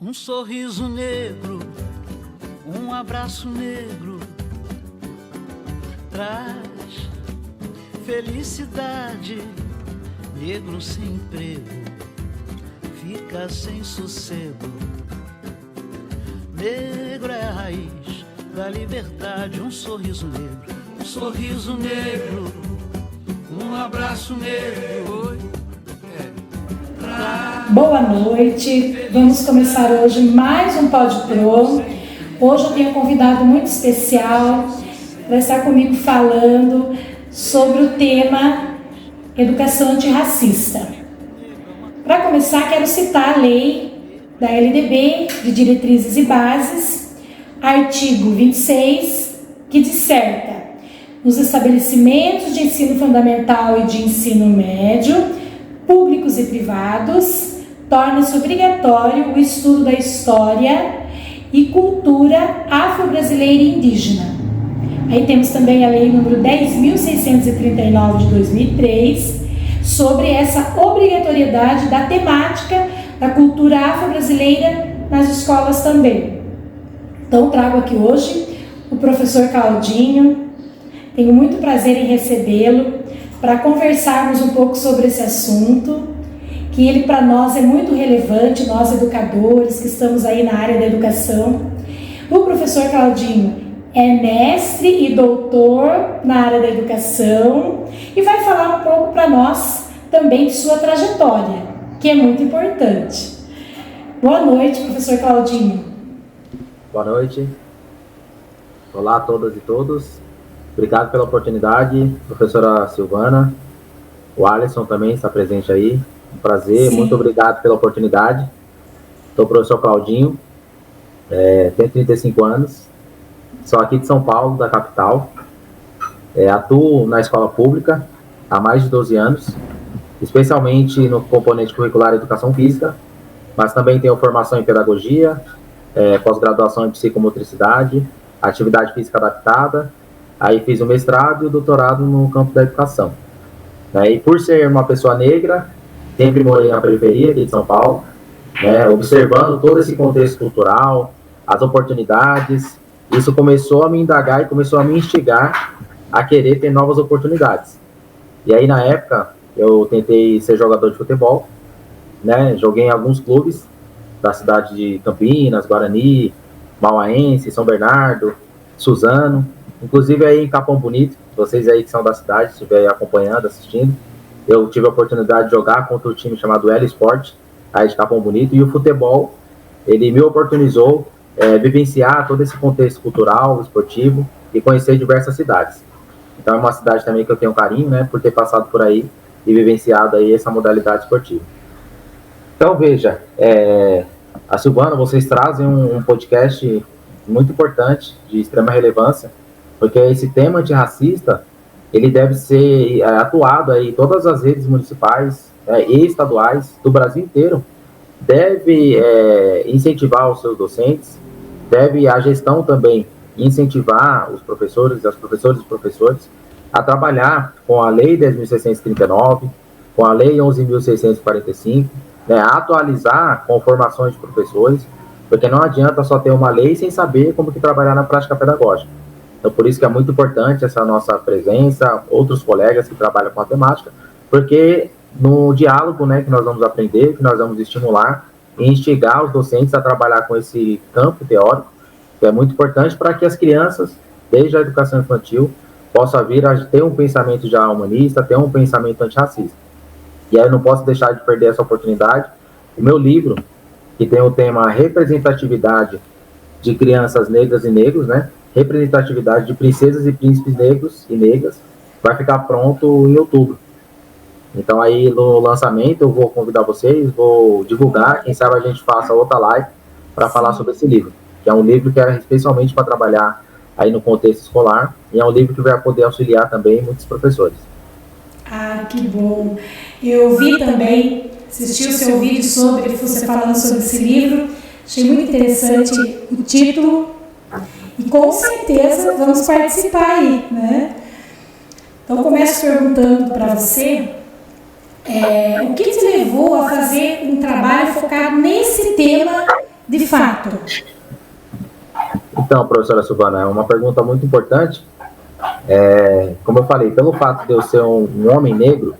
Um sorriso negro, um abraço negro, traz felicidade. Negro sem emprego, fica sem sossego. Negro é a raiz da liberdade. Um sorriso negro, um abraço negro. Boa noite, vamos começar hoje mais um Pod Pro. Hoje eu tenho um convidado muito especial para estar comigo falando sobre o tema educação antirracista. Para começar, quero citar a lei da LDB de Diretrizes e Bases, artigo 26, que disserta: nos estabelecimentos de ensino fundamental e de ensino médio, públicos e privados, torna-se obrigatório o estudo da história e cultura afro-brasileira e indígena. Aí temos também a lei número 10.639 de 2003, sobre essa obrigatoriedade da temática da cultura afro-brasileira nas escolas também. Então trago aqui hoje o professor Claudinho. Tenho muito prazer em recebê-lo para conversarmos um pouco sobre esse assunto, que ele para nós é muito relevante, nós educadores que estamos aí na área da educação. O professor Claudinho é mestre e doutor na área da educação e vai falar um pouco para nós também de sua trajetória, que é muito importante. Boa noite, professor Claudinho. Boa noite. Olá a todas e todos. Obrigado pela oportunidade, professora Silvana. O Alisson também está presente aí. Um prazer, sim. Muito obrigado pela oportunidade. Sou o professor Claudinho, tenho 35 anos, sou aqui de São Paulo, da capital. Atuo na escola pública há mais de 12 anos, especialmente no componente curricular Educação Física, mas também tenho formação em Pedagogia, pós-graduação em Psicomotricidade, Atividade Física Adaptada. Aí fiz o mestrado e o doutorado no campo da educação. E por ser uma pessoa negra, sempre morei na periferia aqui de São Paulo, observando todo esse contexto cultural, as oportunidades. Isso começou a me indagar e começou a me instigar a querer ter novas oportunidades. E aí, na época, eu tentei ser jogador de futebol, joguei em alguns clubes da cidade de Campinas, Guarani, Mauaense, São Bernardo, Suzano. Inclusive aí em Capão Bonito, vocês aí que são da cidade, se estiver acompanhando, assistindo, eu tive a oportunidade de jogar contra um time chamado L Sport, aí de Capão Bonito, e o futebol, ele me oportunizou vivenciar todo esse contexto cultural, esportivo, e conhecer diversas cidades. Então é uma cidade também que eu tenho carinho, por ter passado por aí e vivenciado aí essa modalidade esportiva. Então veja, a Silvana, vocês trazem um podcast muito importante, de extrema relevância, porque esse tema antirracista, ele deve ser atuado aí em todas as redes municipais e estaduais do Brasil inteiro. Deve incentivar os seus docentes, deve a gestão também incentivar os professores, as professoras e os professores a trabalhar com a Lei 10.639, com a Lei 11.645, a atualizar com formações de professores, porque não adianta só ter uma lei sem saber como que trabalhar na prática pedagógica. Então, por isso que é muito importante essa nossa presença, outros colegas que trabalham com a temática, porque no diálogo, que nós vamos aprender, que nós vamos estimular e instigar os docentes a trabalhar com esse campo teórico, que é muito importante para que as crianças, desde a educação infantil, possam vir a ter um pensamento já humanista, ter um pensamento antirracista. E aí eu não posso deixar de perder essa oportunidade. O meu livro, que tem o tema Representatividade de Crianças Negras e Negros, Representatividade de Princesas e Príncipes Negros e Negras, vai ficar pronto em outubro. Então aí no lançamento eu vou convidar vocês, vou divulgar, quem sabe a gente faça outra live para falar sobre esse livro, que é um livro que é especialmente para trabalhar aí no contexto escolar, e é um livro que vai poder auxiliar também muitos professores. Ah, que bom! Eu vi também, assisti o seu vídeo sobre você falando sobre esse livro, achei muito interessante o título, e com certeza vamos participar aí, Então começo perguntando para você, o que te levou a fazer um trabalho focado nesse tema de fato? Então, professora Silvana, é uma pergunta muito importante. Como eu falei, pelo fato de eu ser um homem negro,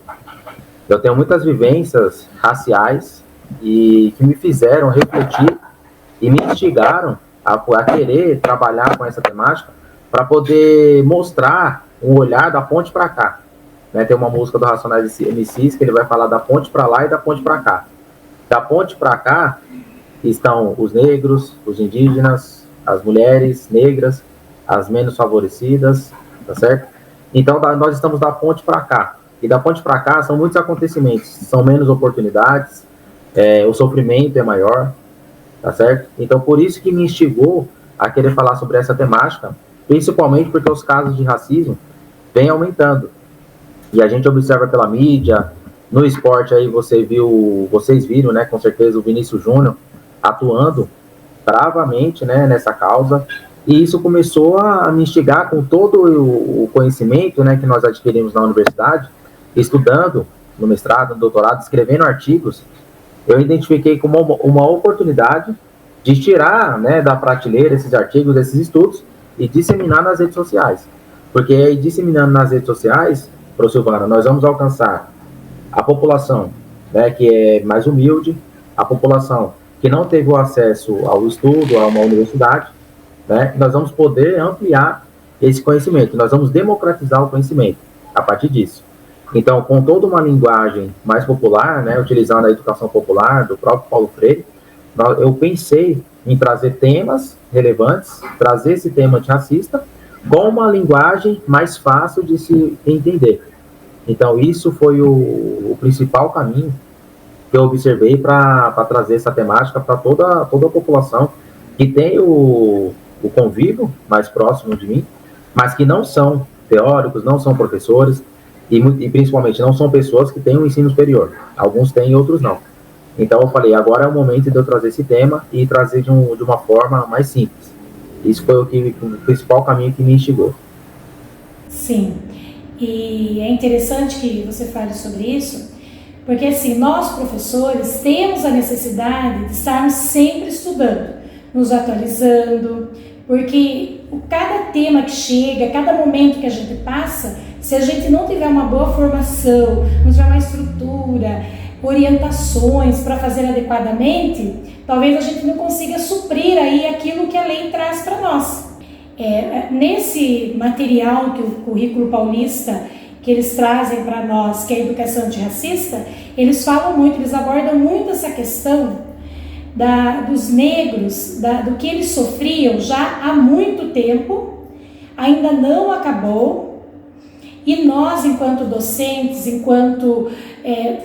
eu tenho muitas vivências raciais e que me fizeram refletir e me instigaram a querer trabalhar com essa temática para poder mostrar um olhar da ponte para cá. Né? Tem uma música do Racionais MCs que ele vai falar da ponte para lá e da ponte para cá. Da ponte para cá estão os negros, os indígenas, as mulheres negras, as menos favorecidas, tá certo? Então, nós estamos da ponte para cá. E da ponte para cá são muitos acontecimentos, são menos oportunidades, o sofrimento é maior, tá certo? Então, por isso que me instigou a querer falar sobre essa temática, principalmente porque os casos de racismo vêm aumentando. E a gente observa pela mídia, no esporte aí vocês viram, né, com certeza, o Vinícius Júnior atuando bravamente, né, nessa causa, e isso começou a me instigar com todo o conhecimento, né, que nós adquirimos na universidade, estudando no mestrado, no doutorado, escrevendo artigos. Eu identifiquei como uma oportunidade de tirar, né, da prateleira esses artigos, esses estudos, e disseminar nas redes sociais. Porque aí, disseminando nas redes sociais, professor Silvana, nós vamos alcançar a população, né, que é mais humilde, a população que não teve o acesso ao estudo, a uma universidade, né, nós vamos poder ampliar esse conhecimento, nós vamos democratizar o conhecimento a partir disso. Então, com toda uma linguagem mais popular, né, utilizando a educação popular do próprio Paulo Freire, eu pensei em trazer temas relevantes, trazer esse tema antirracista com uma linguagem mais fácil de se entender. Então, isso foi o principal caminho que eu observei para trazer essa temática para toda a população que tem o convívio mais próximo de mim, mas que não são teóricos, não são professores, e principalmente não são pessoas que têm um ensino superior. Alguns têm e outros não. Então eu falei, agora é o momento de eu trazer esse tema e trazer de uma forma mais simples. Isso foi o principal caminho que me instigou. Sim, e é interessante que você fale sobre isso, porque assim, nós professores temos a necessidade de estarmos sempre estudando, nos atualizando, porque cada tema que chega, cada momento que a gente passa, se a gente não tiver uma boa formação, não tiver uma estrutura, orientações para fazer adequadamente, talvez a gente não consiga suprir aí aquilo que a lei traz para nós. Nesse material que o Currículo Paulista, que eles trazem para nós, que é a educação antirracista, eles falam muito, eles abordam muito essa questão dos negros, do que eles sofriam já há muito tempo, ainda não acabou, e nós, enquanto docentes, enquanto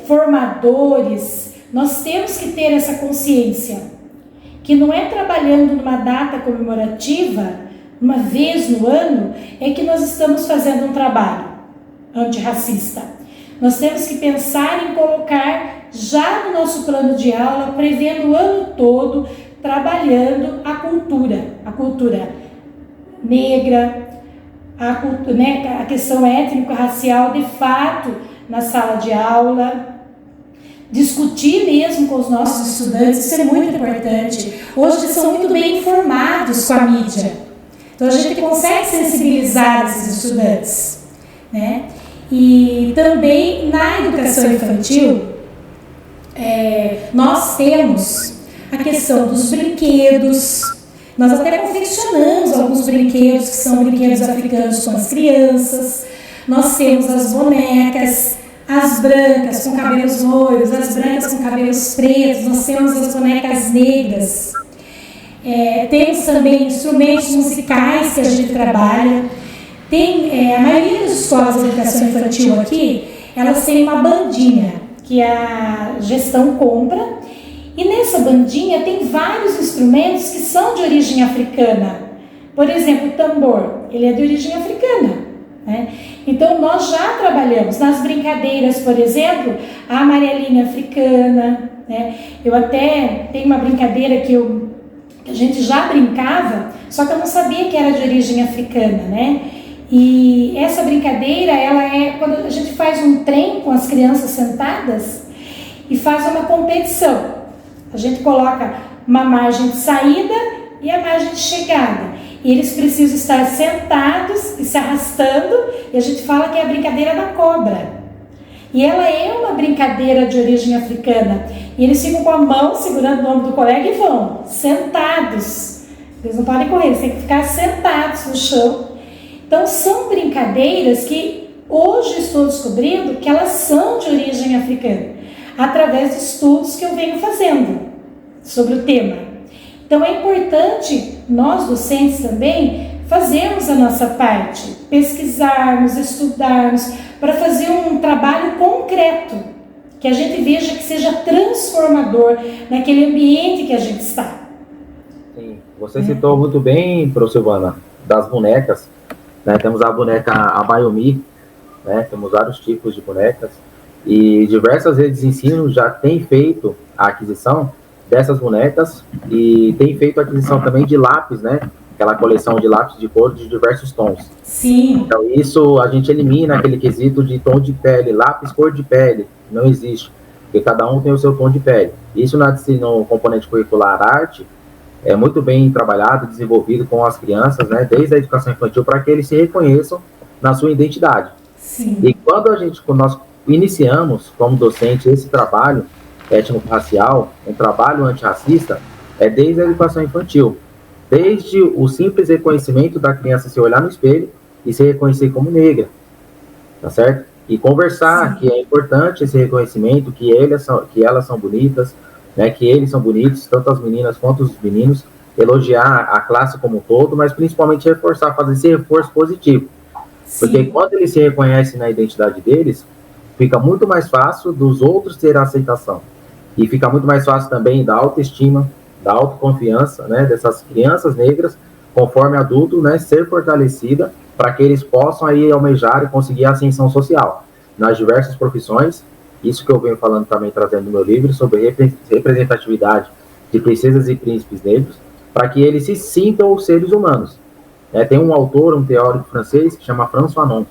formadores, nós temos que ter essa consciência, que não é trabalhando numa data comemorativa, uma vez no ano, é que nós estamos fazendo um trabalho antirracista. Nós temos que pensar em colocar já no nosso plano de aula, prevendo o ano todo, trabalhando a cultura negra, a questão étnico-racial de fato na sala de aula, discutir mesmo com os nossos estudantes, isso é muito importante. Hoje eles são muito bem informados com a mídia, então a gente consegue sensibilizar esses estudantes, né? E também na educação infantil, nós temos a questão dos brinquedos. Nós até confeccionamos alguns brinquedos que são brinquedos africanos com as crianças. Nós temos as bonecas, as brancas com cabelos loiros, as brancas com cabelos pretos, nós temos as bonecas negras. Temos também instrumentos musicais que a gente trabalha. A maioria das escolas de educação infantil aqui, elas têm uma bandinha que a gestão compra, e nessa bandinha tem vários instrumentos que são de origem africana. Por exemplo, o tambor, ele é de origem africana, né? Então nós já trabalhamos nas brincadeiras, por exemplo, a amarelinha africana, né? Eu até tenho uma brincadeira que a gente já brincava, só que eu não sabia que era de origem africana, né? E essa brincadeira, ela é quando a gente faz um trem com as crianças sentadas e faz uma competição. A gente coloca uma margem de saída e a margem de chegada. E eles precisam estar sentados e se arrastando, e a gente fala que é a brincadeira da cobra. E ela é uma brincadeira de origem africana. E eles ficam com a mão segurando o ombro do colega e vão, sentados. Eles não podem correr, eles têm que ficar sentados no chão. Então são brincadeiras que hoje estou descobrindo que elas são de origem africana, através de estudos que eu venho fazendo sobre o tema. Então é importante nós docentes também fazermos a nossa parte, pesquisarmos, estudarmos, para fazer um trabalho concreto, que a gente veja que seja transformador naquele ambiente que a gente está. Sim, você citou muito bem, professor Silvana, das bonecas, né? Temos a boneca Abayomi, né? Temos vários tipos de bonecas, e diversas redes de ensino já têm feito a aquisição dessas bonecas, e tem feito a aquisição também de lápis, né? Aquela coleção de lápis de cor de diversos tons. Sim. Então isso a gente elimina aquele quesito de tom de pele, lápis cor de pele, não existe, porque cada um tem o seu tom de pele. Isso no componente curricular arte é muito bem trabalhado, desenvolvido com as crianças, né, desde a educação infantil, para que eles se reconheçam na sua identidade. Sim. E quando nós iniciamos como docente esse trabalho étnico-racial, um trabalho antirracista, é desde a educação infantil. Desde o simples reconhecimento da criança se olhar no espelho e se reconhecer como negra, tá certo? E conversar. Sim. Que é importante esse reconhecimento, que elas são bonitas, né? Que eles são bonitos, tanto as meninas quanto os meninos, elogiar a classe como um todo, mas principalmente reforçar, fazer esse reforço positivo. Sim. Porque quando eles se reconhecem na identidade deles, fica muito mais fácil dos outros ter a aceitação. E fica muito mais fácil também da autoestima, da autoconfiança, né, dessas crianças negras, conforme adulto, né, ser fortalecida para que eles possam aí almejar e conseguir a ascensão social nas diversas profissões. Isso que eu venho falando também, trazendo no meu livro, sobre representatividade de princesas e príncipes negros, para que eles se sintam os seres humanos. Tem um autor, um teórico francês, que chama François Fanon,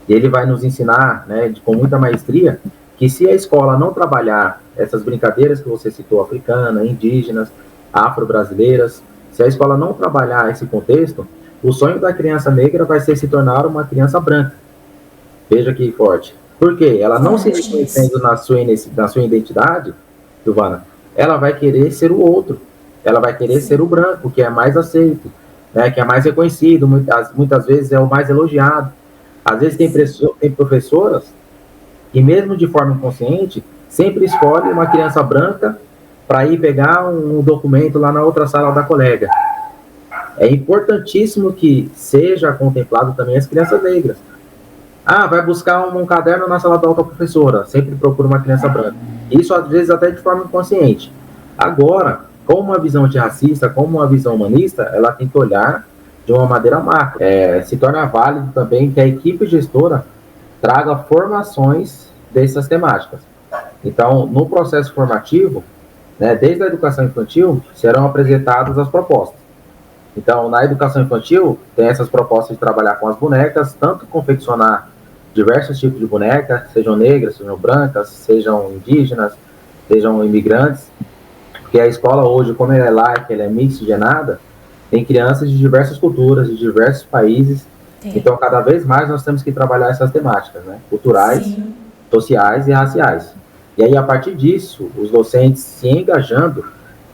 e ele vai nos ensinar, né, com muita maestria, que se a escola não trabalhar essas brincadeiras que você citou, africanas, indígenas, afro-brasileiras, se a escola não trabalhar esse contexto, o sonho da criança negra vai ser se tornar uma criança branca. Veja que forte. Por quê? Ela não se reconhecendo na sua identidade, Silvana, ela vai querer ser o outro. Ela vai querer ser o branco, que é mais aceito, né, que é mais reconhecido, muitas vezes é o mais elogiado. Às vezes tem professoras que, mesmo de forma inconsciente, sempre escolhe uma criança branca para ir pegar um documento lá na outra sala da colega. É importantíssimo que seja contemplado também as crianças negras. Vai buscar um caderno na sala da outra professora, sempre procura uma criança branca. Isso, às vezes, até de forma inconsciente. Agora, com uma visão antirracista, como uma visão humanista, ela tem que olhar de uma maneira macro. Se torna válido também que a equipe gestora traga formações dessas temáticas. Então, no processo formativo, né, desde a educação infantil, serão apresentadas as propostas. Então, na educação infantil, tem essas propostas de trabalhar com as bonecas, tanto confeccionar diversos tipos de bonecas, sejam negras, sejam brancas, sejam indígenas, sejam imigrantes, porque a escola hoje, como ela é laica, ela é miscigenada, tem crianças de diversas culturas, de diversos países. Sim. Então, cada vez mais nós temos que trabalhar essas temáticas, né? Culturais, sim, sociais e raciais. E aí, a partir disso, os docentes se engajando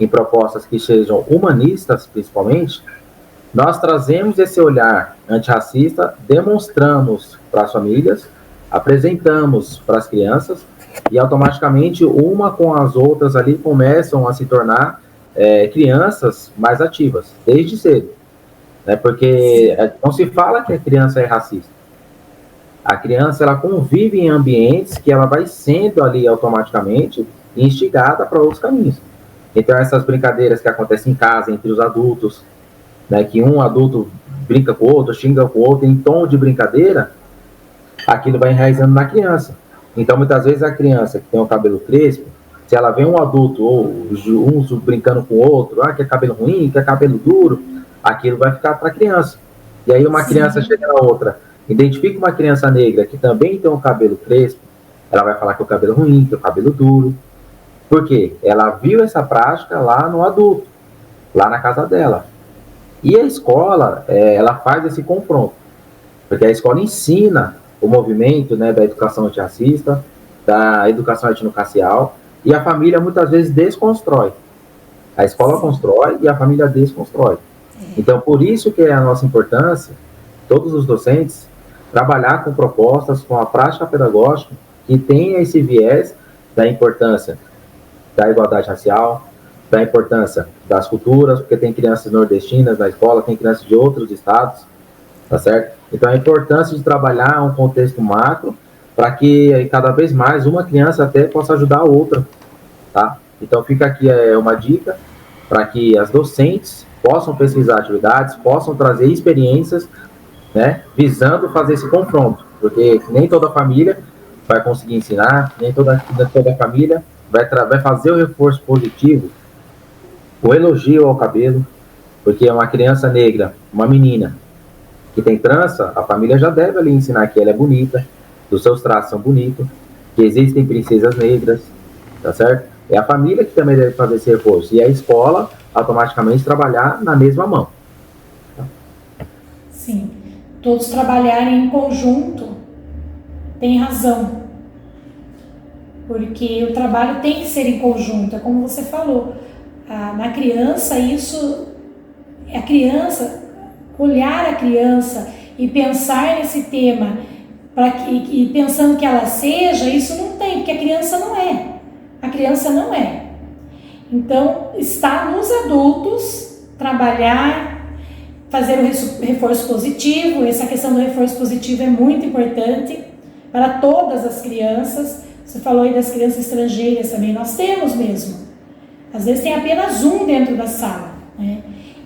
em propostas que sejam humanistas, principalmente, nós trazemos esse olhar antirracista, demonstramos para as famílias, apresentamos para as crianças, e automaticamente uma com as outras ali começam a se tornar crianças mais ativas, desde cedo. Né? Porque não se fala que a criança é racista. A criança, ela convive em ambientes que ela vai sendo ali automaticamente instigada para outros caminhos. Então, essas brincadeiras que acontecem em casa, entre os adultos, né, que um adulto brinca com o outro, xinga com o outro, em tom de brincadeira, aquilo vai enraizando na criança. Então, muitas vezes, a criança que tem o cabelo crespo, se ela vê um adulto, ou uns brincando com o outro, que é cabelo ruim, que é cabelo duro, aquilo vai ficar para a criança. E aí, uma criança chega na outra, identifica uma criança negra que também tem um cabelo crespo, ela vai falar que é o cabelo ruim, que é o cabelo duro. Por quê? Ela viu essa prática lá no adulto, lá na casa dela. E a escola, ela faz esse confronto, porque a escola ensina o movimento, né, da educação antirracista, da educação etnoracial, e a família muitas vezes desconstrói. A escola constrói e a família desconstrói. Então, por isso que é a nossa importância, todos os docentes, trabalhar com propostas, com a prática pedagógica, que tenha esse viés da importância da igualdade racial, da importância das culturas, porque tem crianças nordestinas na escola, tem crianças de outros estados, tá certo? Então, a importância de trabalhar um contexto macro, para que cada vez mais uma criança até possa ajudar a outra, tá? Então, fica aqui uma dica para que as docentes possam pesquisar atividades, possam trazer experiências, né, visando fazer esse confronto, porque nem toda família vai conseguir ensinar, nem toda família vai fazer o reforço positivo, o elogio ao cabelo, porque uma criança negra, uma menina que tem trança, a família já deve ali ensinar que ela é bonita, que os seus traços são bonitos, que existem princesas negras, tá certo? É a família que também deve fazer esse reforço, e a escola automaticamente trabalhar na mesma mão. Sim, todos trabalharem em conjunto tem razão, porque o trabalho tem que ser em conjunto, é como você falou, na criança isso, a criança, olhar a criança e pensar nesse tema, e pensando que ela seja, isso não tem, porque a criança não é. Então, está nos adultos trabalhar, fazer o reforço positivo. Essa questão do reforço positivo é muito importante para todas as crianças. Você falou aí das crianças estrangeiras também, nós temos mesmo. Às vezes tem apenas um dentro da sala, né?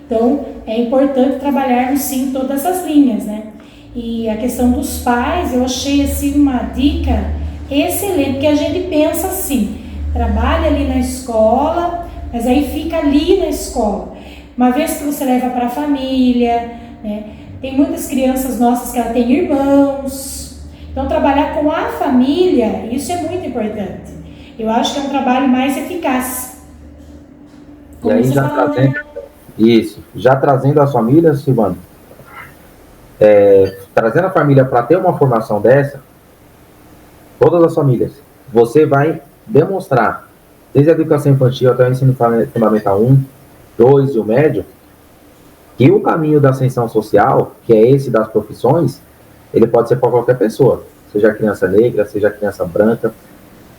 Então, é importante trabalharmos sim todas as linhas, né? E a questão dos pais, eu achei assim uma dica excelente, porque a gente pensa assim, trabalha ali na escola, mas aí fica ali na escola. Uma vez que você leva para a família, né? Tem muitas crianças nossas que ela tem irmãos, então trabalhar com a família, isso é muito importante. Eu acho que é um trabalho mais eficaz. Como e aí já falou, trazendo, né? Isso, já trazendo as famílias, Silvana, trazendo a família para ter uma formação dessa, todas as famílias, você vai demonstrar, desde a educação infantil até o ensino fundamental 1, 2 e o médio, que o caminho da ascensão social, que é esse das profissões, ele pode ser para qualquer pessoa, seja criança negra, seja criança branca,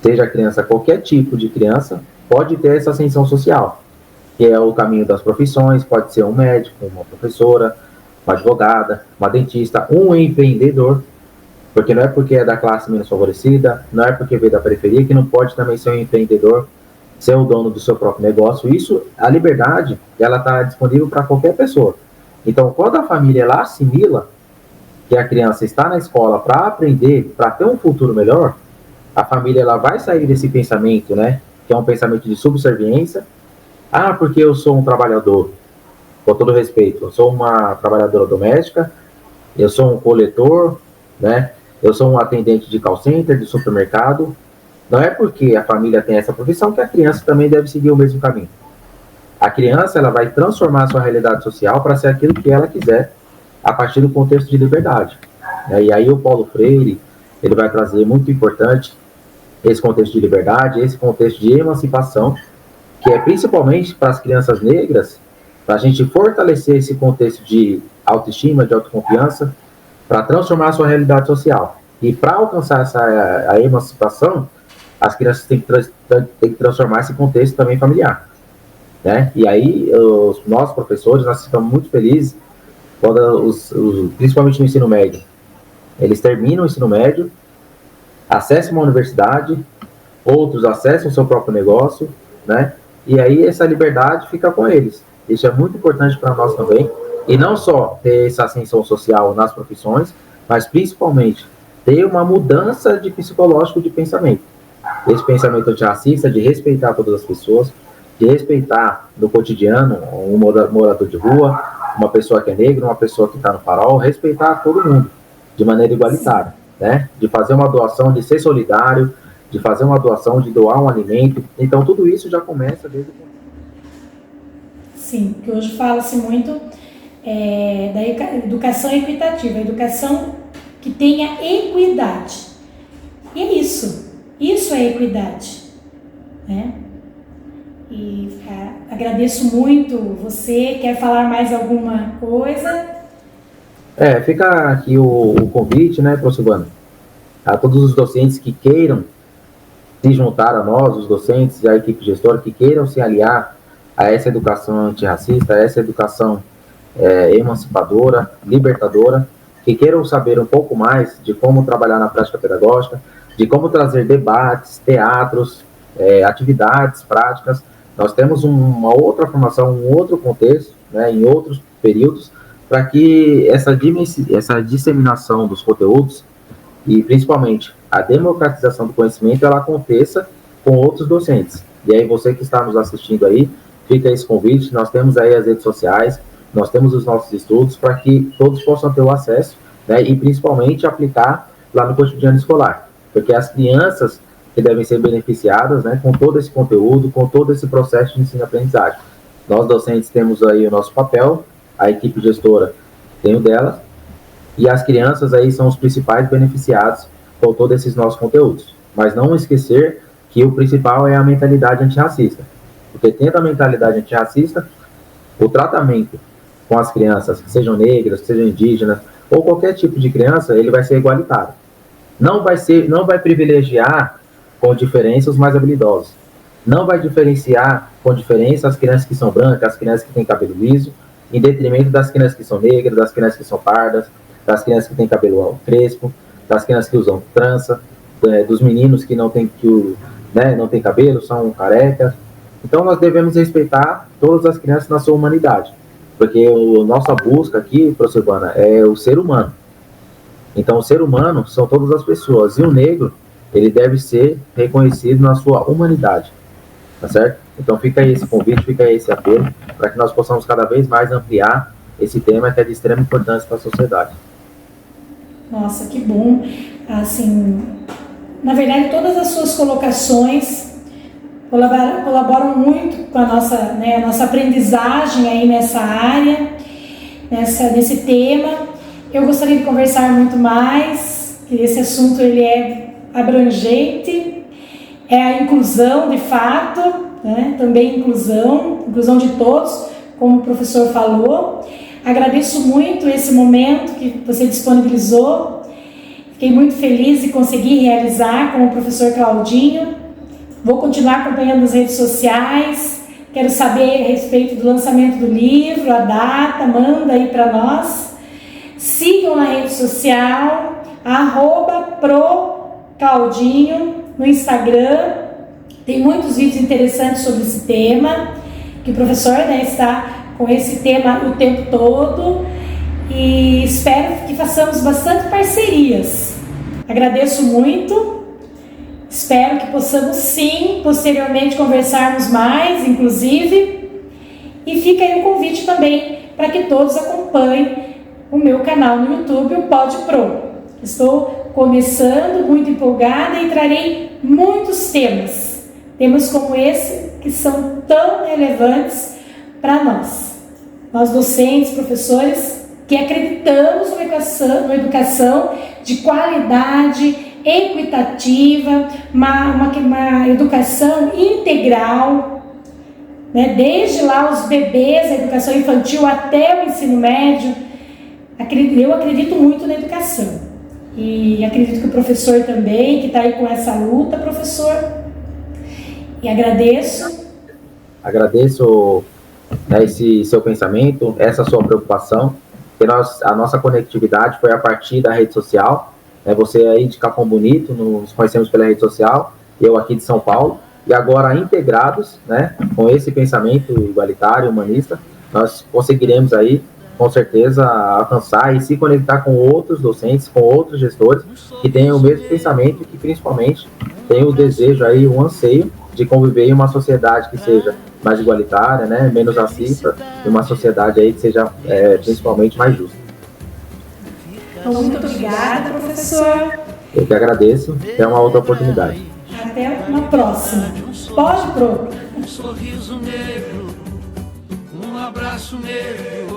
seja criança, qualquer tipo de criança, pode ter essa ascensão social, que é o caminho das profissões, pode ser um médico, uma professora, uma advogada, uma dentista, um empreendedor, porque não é porque é da classe menos favorecida, não é porque veio da periferia que não pode também ser um empreendedor, ser o dono do seu próprio negócio. Isso, a liberdade, ela está disponível para qualquer pessoa. Então, quando a família ela assimila que a criança está na escola para aprender, para ter um futuro melhor, a família ela vai sair desse pensamento, né, que é um pensamento de subserviência. Ah, porque eu sou um trabalhador, com todo respeito, eu sou uma trabalhadora doméstica, eu sou um coletor, né, eu sou um atendente de call center, de supermercado. Não é porque a família tem essa profissão que a criança também deve seguir o mesmo caminho. A criança ela vai transformar a sua realidade social para ser aquilo que ela quiser, a partir do contexto de liberdade. E aí o Paulo Freire, ele vai trazer muito importante esse contexto de liberdade, esse contexto de emancipação, que é principalmente para as crianças negras, para a gente fortalecer esse contexto de autoestima, de autoconfiança, para transformar a sua realidade social. E para alcançar a emancipação, as crianças têm que transformar esse contexto também familiar, né? E aí, nós professores, nós ficamos muito felizes quando, principalmente no ensino médio, eles terminam o ensino médio, acessam uma universidade, outros acessam o seu próprio negócio, né? E aí essa liberdade fica com eles. Isso é muito importante para nós também. E não só ter essa ascensão social nas profissões, mas principalmente ter uma mudança de psicológico de pensamento. Esse pensamento antirracista, de respeitar todas as pessoas, de respeitar no cotidiano um morador de rua, uma pessoa que é negra, uma pessoa que está no farol, respeitar todo mundo de maneira igualitária, né? De fazer uma doação, de ser solidário, de fazer uma doação, de doar um alimento. Então, tudo isso já começa desde o... Sim, que hoje fala-se muito da educação equitativa, a educação que tenha equidade. E é isso é equidade, né? E agradeço muito. Você quer falar mais alguma coisa? Fica aqui o convite, né, professor Silvana, a todos os docentes que queiram se juntar a nós, os docentes e a equipe gestora, que queiram se aliar a essa educação antirracista, a essa educação emancipadora, libertadora, que queiram saber um pouco mais de como trabalhar na prática pedagógica, de como trazer debates, teatros, atividades práticas. Nós temos uma outra formação, um outro contexto, né, em outros períodos, para que essa disseminação dos conteúdos e, principalmente, a democratização do conhecimento, ela aconteça com outros docentes. E aí, você que está nos assistindo aí, fica esse convite. Nós temos aí as redes sociais, nós temos os nossos estudos, para que todos possam ter o acesso, né, e, principalmente, aplicar lá no cotidiano escolar. Porque as crianças que devem ser beneficiadas, né, com todo esse conteúdo, com todo esse processo de ensino-aprendizagem. Nós, docentes, temos aí o nosso papel, a equipe gestora tem o dela, e as crianças aí são os principais beneficiados com todos esses nossos conteúdos. Mas não esquecer que o principal é a mentalidade antirracista. Porque tendo a mentalidade antirracista, o tratamento com as crianças, sejam negras, sejam indígenas, ou qualquer tipo de criança, ele vai ser igualitário. Não vai privilegiar com diferença os mais habilidosos. Não vai diferenciar com diferença as crianças que são brancas, as crianças que têm cabelo liso, em detrimento das crianças que são negras, das crianças que são pardas, das crianças que têm cabelo crespo, das crianças que usam trança, dos meninos que não têm cabelo, são carecas. Então, nós devemos respeitar todas as crianças na sua humanidade, porque a nossa busca aqui, professor Silvana, é o ser humano. Então, o ser humano são todas as pessoas, e o negro, ele deve ser reconhecido na sua humanidade, tá certo? Então, fica aí esse convite, fica aí esse apelo, para que nós possamos cada vez mais ampliar esse tema que é de extrema importância para a sociedade. Nossa, que bom. Assim, na verdade, todas as suas colocações colaboram muito com a nossa aprendizagem aí nessa área, nesse tema. Eu gostaria de conversar muito mais, que esse assunto ele é abrangente, é a inclusão de fato, né? Também inclusão de todos, como o professor falou. Agradeço muito esse momento que você disponibilizou, fiquei muito feliz de conseguir realizar com o professor Claudinho. Vou continuar acompanhando nas redes sociais, quero saber a respeito do lançamento do livro, a data, manda aí para nós. Sigam na rede social, @proclaudinho no Instagram, tem muitos vídeos interessantes sobre esse tema, que o professor está com esse tema o tempo todo, e espero que façamos bastante parcerias. Agradeço muito, espero que possamos sim, posteriormente, conversarmos mais, inclusive, e fica aí o convite também para que todos acompanhem o meu canal no YouTube, o Pod Pro. Estou começando, muito empolgada, e trarei muitos temas como esse, que são tão relevantes para nós docentes, professores, que acreditamos numa educação de qualidade, equitativa, uma educação integral, né? Desde lá os bebês, a educação infantil até o ensino médio. Eu acredito muito na educação, e acredito que o professor também, que está aí com essa luta, professor, e agradeço, esse seu pensamento, essa sua preocupação, que a nossa conectividade foi a partir da rede social, né? Você aí de Capão Bonito, nos conhecemos pela rede social, eu aqui de São Paulo, e agora integrados, né, com esse pensamento igualitário, humanista, nós conseguiremos aí, com certeza, alcançar e se conectar com outros docentes, com outros gestores que tenham o mesmo pensamento e que, principalmente, tenham o desejo aí, o anseio de conviver em uma sociedade que seja mais igualitária, né, menos racista, e uma sociedade aí que seja principalmente mais justa. Muito obrigada, professor. Eu que agradeço. Até uma outra oportunidade. Até uma próxima. Pode, Pro. Um sorriso negro, um abraço negro,